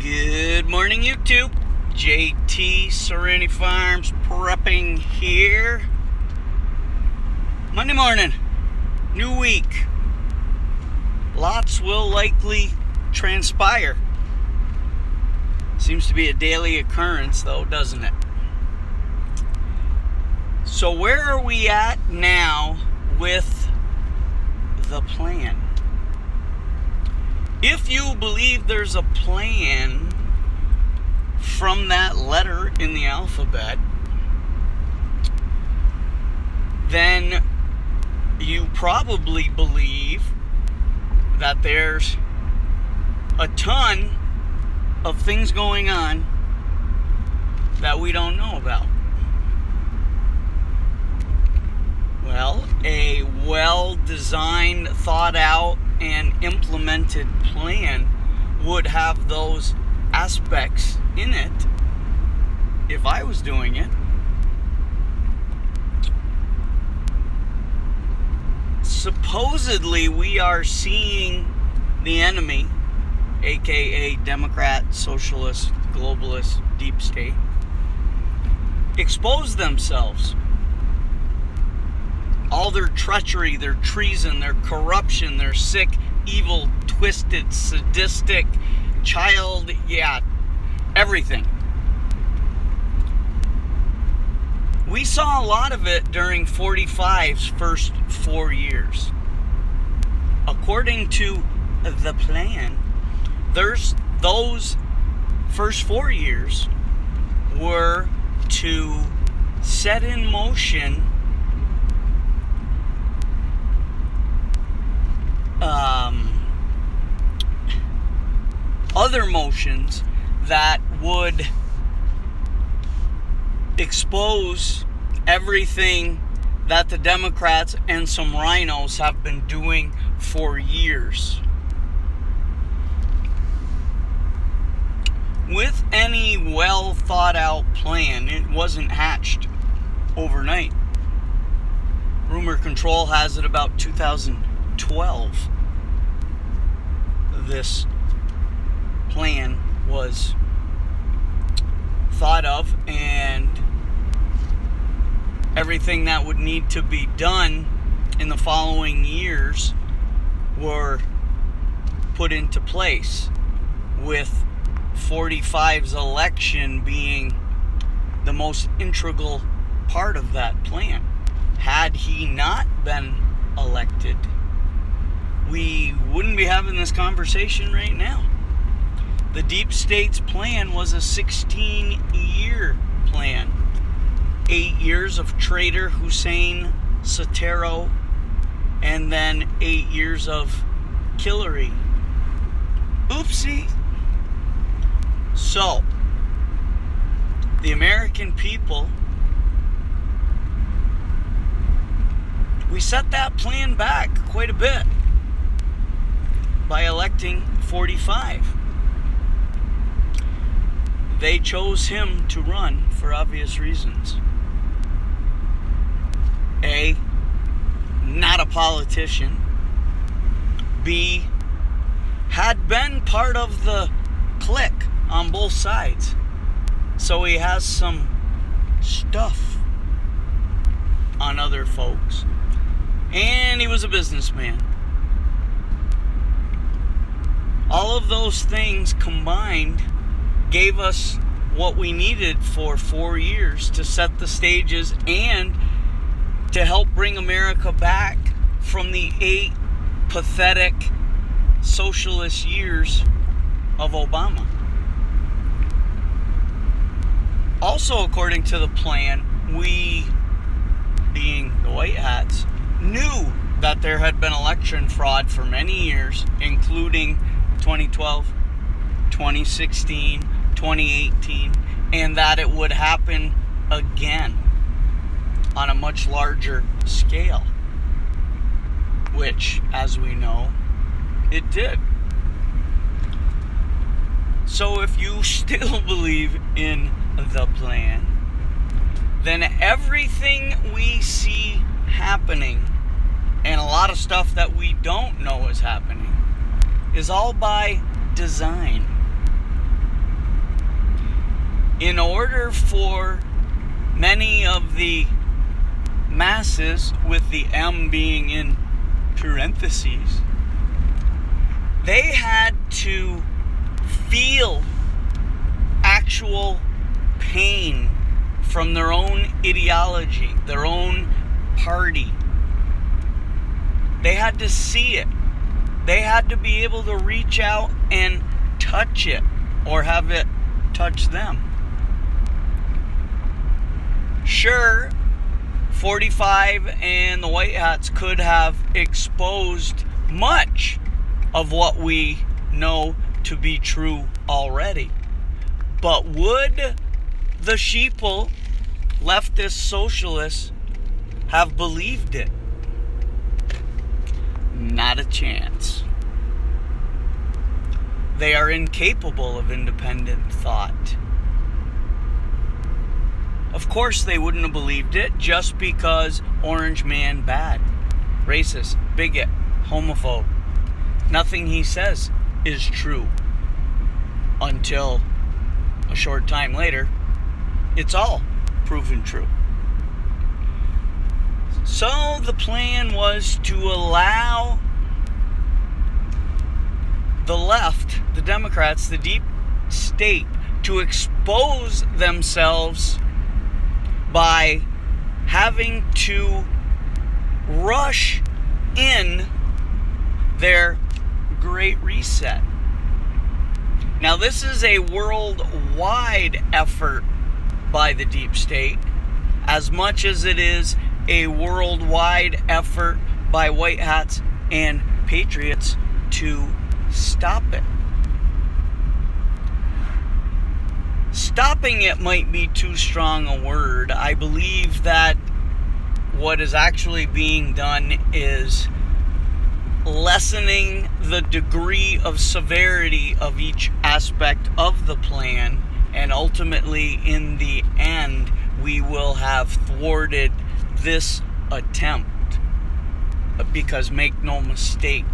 Good morning, YouTube. JT Serenity Farms prepping here. Monday morning, new week. Lots will likely transpire. Seems to be a daily occurrence, though, doesn't it? So where are we at now with the plan? If you believe there's a plan from that letter in the alphabet, then you probably believe that there's a ton of things going on that we don't know about. Well, a well-designed, thought-out, and implemented plan would have those aspects in it if I was doing it. Supposedly, we are seeing the enemy, aka Democrat, Socialist, Globalist, Deep State, expose themselves. All their treachery, their treason, their corruption, their sick, evil, twisted, sadistic, everything. We saw a lot of it during 45's first 4 years. According to the plan, those first 4 years were to set in motion other motions that would expose everything that the Democrats and some rhinos have been doing for years. With any well thought out plan, it wasn't hatched overnight. Rumor Control has it about 2012. This plan was thought of, and everything that would need to be done in the following years were put into place, with 45's election being the most integral part of that plan. Had he not been elected, we wouldn't be having this conversation right now. The Deep State's plan was a 16-year plan. 8 years of traitor Hussein Sotero, and then 8 years of Hillary. Oopsie. So, the American people, we set that plan back quite a bit by electing 45. They chose him to run for obvious reasons. A, not a politician. B, had been part of the clique on both sides. So he has some stuff on other folks. And he was a businessman. All of those things combined gave us what we needed for 4 years to set the stages and to help bring America back from the 8 pathetic socialist years of Obama. Also, according to the plan, we, being the white hats, knew that there had been election fraud for many years, including 2012, 2016, 2018, and that it would happen again on a much larger scale, which, as we know, it did. So if you still believe in the plan, then everything we see happening, and a lot of stuff that we don't know is happening, is all by design. in order for many of the masses, with the M being in parentheses, they had to feel actual pain from their own ideology, their own party. They had to see it. They had to be able to reach out and touch it, or have it touch them. Sure, 45 and the White Hats could have exposed much of what we know to be true already. But would the sheeple, leftist socialists, have believed it? Not a chance. They are incapable of independent thought. Of course they wouldn't have believed it just because Orange Man bad, racist, bigot, homophobe. Nothing he says is true until a short time later, it's all proven true. So the plan was to allow the left, the Democrats, the deep state, to expose themselves by having to rush in their Great Reset. Now, this is a worldwide effort by the deep state, as much as it is a worldwide effort by white hats and patriots to stop it. Stopping it might be too strong a word. I believe that what is actually being done is lessening the degree of severity of each aspect of the plan, and ultimately, in the end, we will have thwarted this attempt. Because make no mistake,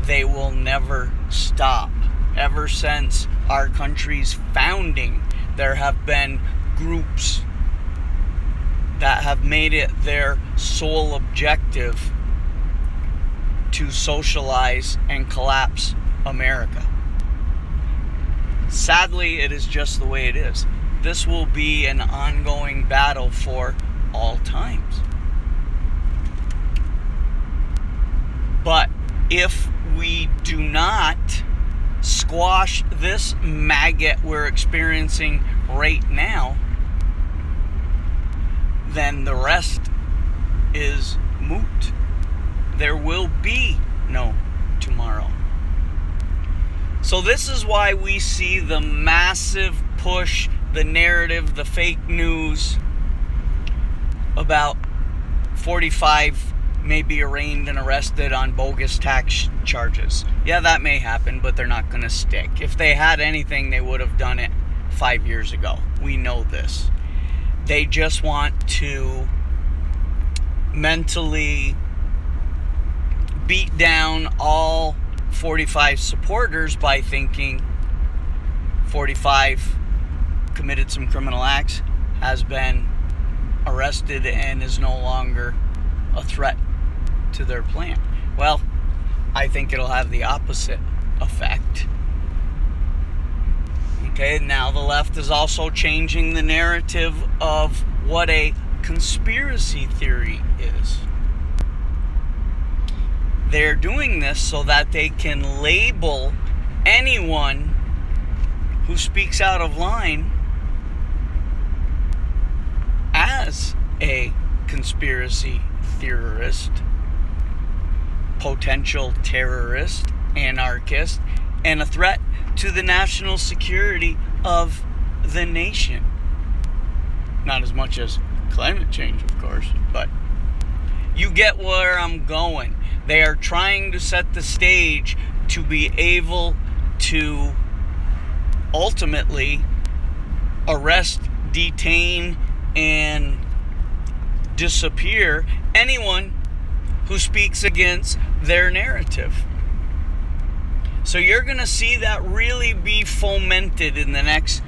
they will never stop. Ever since our country's founding, there have been groups that have made it their sole objective to socialize and collapse America. Sadly, it is just the way it is. This will be an ongoing battle for all times. But if we do not squash this maggot we're experiencing right now, then the rest is moot. There will be no tomorrow. So this is why we see the massive push, the narrative, the fake news about 45 may be arraigned and arrested on bogus tax charges. Yeah, that may happen, but they're not going to stick. If they had anything, they would have done it 5 years ago. We know this. They just want to mentally beat down all 45 supporters by thinking 45 committed some criminal acts, has been arrested, and is no longer a threat to their plan. Well, I think it'll have the opposite effect. Okay, now the left is also changing the narrative of what a conspiracy theory is. They're doing this so that they can label anyone who speaks out of line as a conspiracy theorist, potential terrorist, anarchist, and a threat to the national security of the nation. Not as much as climate change, of course, but you get where I'm going. They are trying to set the stage to be able to ultimately arrest, detain, and disappear anyone who speaks against their narrative. So you're going to see that really be fomented in the next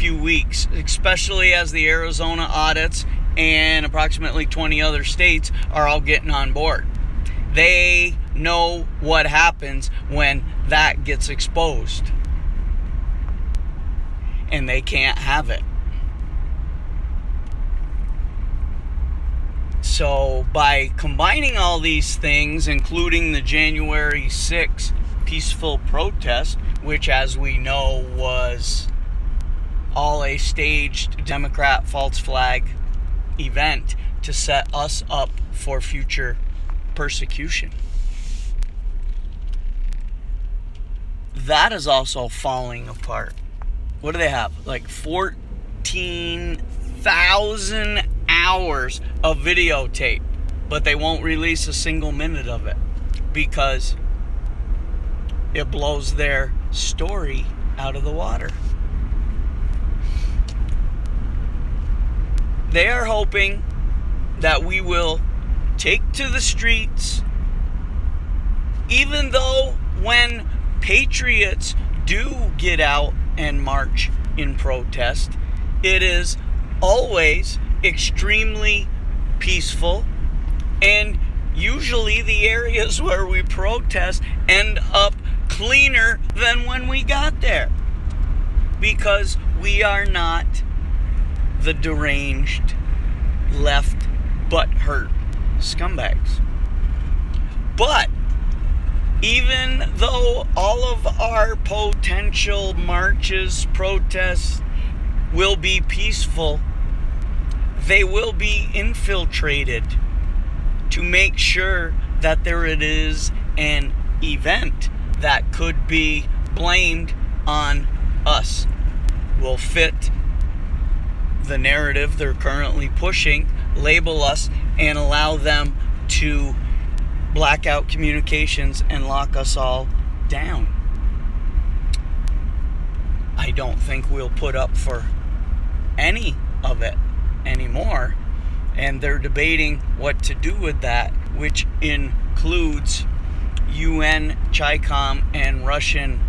few weeks, especially as the Arizona audits and approximately 20 other states are all getting on board. They know what happens when that gets exposed, and they can't have it. So by combining all these things, including the January 6th peaceful protest, which, as we know, was all a staged Democrat false flag event to set us up for future persecution, that is also falling apart. What do they have? Like 14,000 hours of videotape, but they won't release a single minute of it because it blows their story out of the water. They are hoping that we will take to the streets, even though when patriots do get out and march in protest, it is always extremely peaceful, and usually the areas where we protest end up cleaner than when we got there, because we are not the deranged, left butthurt scumbags. But even though all of our potential marches, protests will be peaceful, they will be infiltrated to make sure that there it is an event that could be blamed on us, will fit the narrative they're currently pushing, label us, and allow them to black out communications and lock us all down. I don't think we'll put up for any of it anymore, and they're debating what to do with that, which includes UN, CHICOM, and Russian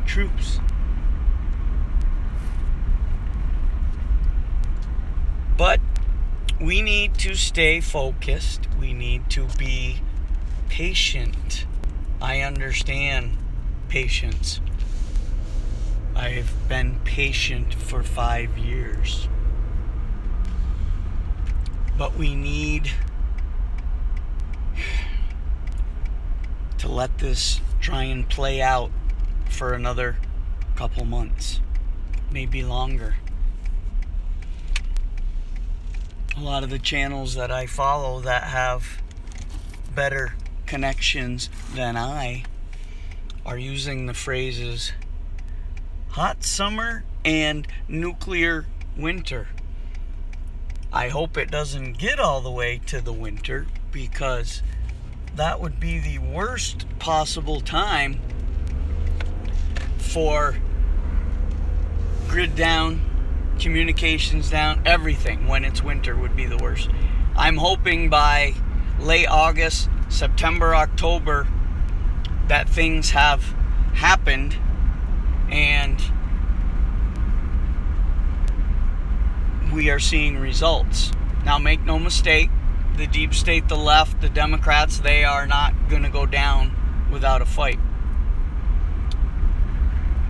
troops. But we need to stay focused. We need to be patient. I understand patience. I've been patient for 5 years. But we need to let this try and play out for another couple months, maybe longer. A lot of the channels that I follow that have better connections than I are using the phrases hot summer and nuclear winter. I hope it doesn't get all the way to the winter, because that would be the worst possible time for grid down, communications down, everything. When it's winter would be the worst. I'm hoping by late August, September, October that things have happened and we are seeing results. Now, make no mistake, the deep state, the left, the Democrats, they are not going to go down without a fight.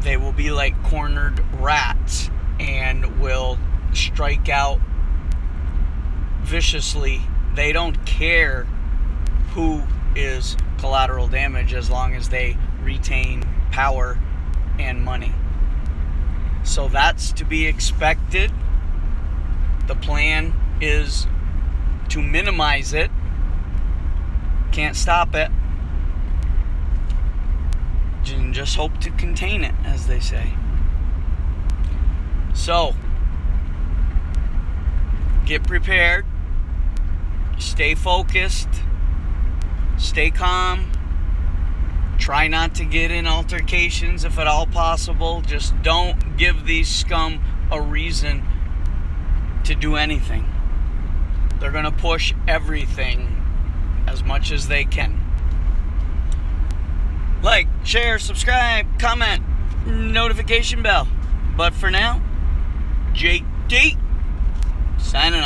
They will be like cornered rats and will strike out viciously. They don't care who is collateral damage as long as they retain power and money. So that's to be expected. The plan is to minimize it. Can't stop it. Just hope to contain it, as they say. So, get prepared. Stay focused. Stay calm. Try not to get in altercations if at all possible. Just don't give these scum a reason to do anything. They're going to push everything as much as they can. Like, share, subscribe, comment, notification bell. But for now, JD signing